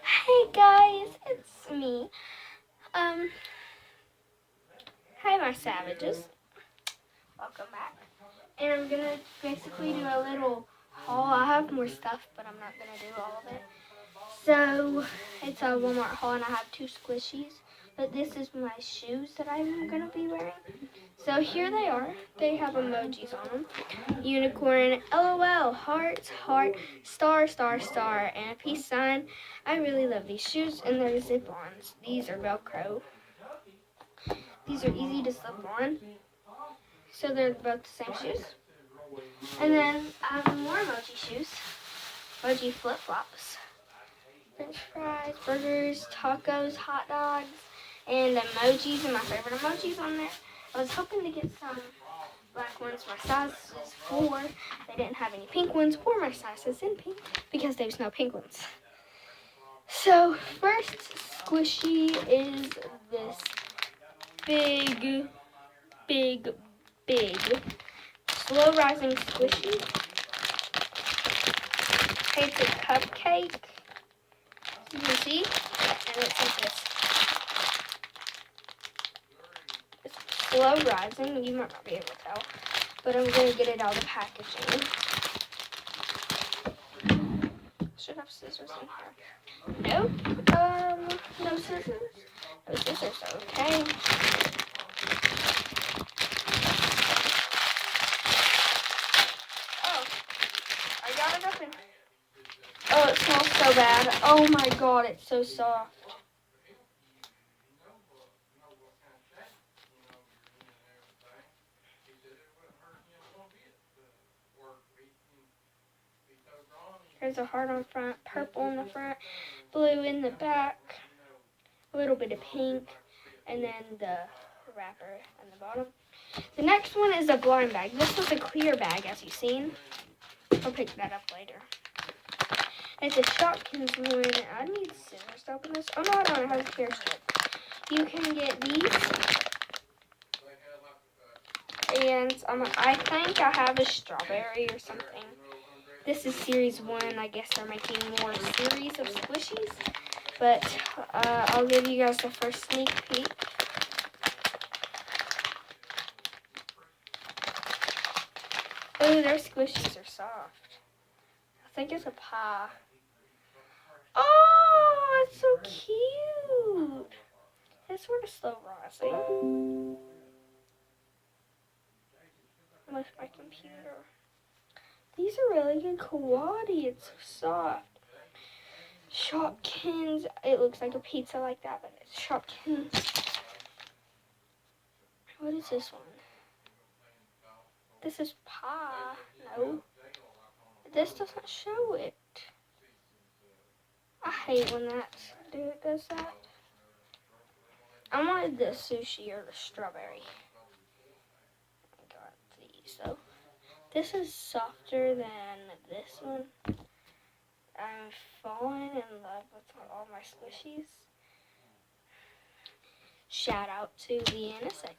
Hey guys, it's me. Hi my savages. Welcome back. And I'm gonna basically do a little haul. I have more stuff, but I'm not gonna do all of it. So it's a Walmart haul and I have 2 squishies. But this is my shoes that I'm gonna be wearing. So here they are. They have emojis on them. Unicorn, LOL, heart, heart, star, star, star, and a peace sign. I really love these shoes, and they're zip-ons. These are Velcro. These are easy to slip on. So they're both the same shoes. And then I have more emoji shoes. Emoji flip-flops. French fries, burgers, tacos, hot dogs, and emojis, and my favorite emojis on there. I was hoping to get some black ones. My size is 4. They didn't have any pink ones, or my size is in pink because there's no pink ones. So first squishy is this big slow rising squishy. It's a cupcake. You can see, and it says this. It's slow rising. You might not be able to tell, but I'm gonna get it out of the packaging. Should have scissors in here. Nope. No scissors. No scissors. Okay. Oh, I got it open. Oh, it smells so bad. Oh my god, it's so soft. There's a heart on front, purple in the front, blue in the back, a little bit of pink, and then the wrapper on the bottom. The next one is a blind bag. This was a clear bag, as you've seen. I'll pick that up later. It's a Shopkins one. I need scissors to open this. Oh no, I don't. It has a clear strip. You can get these. And I think I have a strawberry or something. This is series 1. I guess they're making more series of squishies. But I'll give you guys the first sneak peek. Oh, their squishies are soft. I think it's a pie. Oh, it's so cute. It's sort of slow rising. With my computer. These are really good quality. It's so soft. Shopkins. It looks like a pizza like that, but it's Shopkins. What is this one? This is pie. No. This doesn't show it. I hate when that does that. I wanted the sushi or the strawberry. I got these though. This is softer than this one. I'm falling in love with all my squishies. Shout out to the NSA.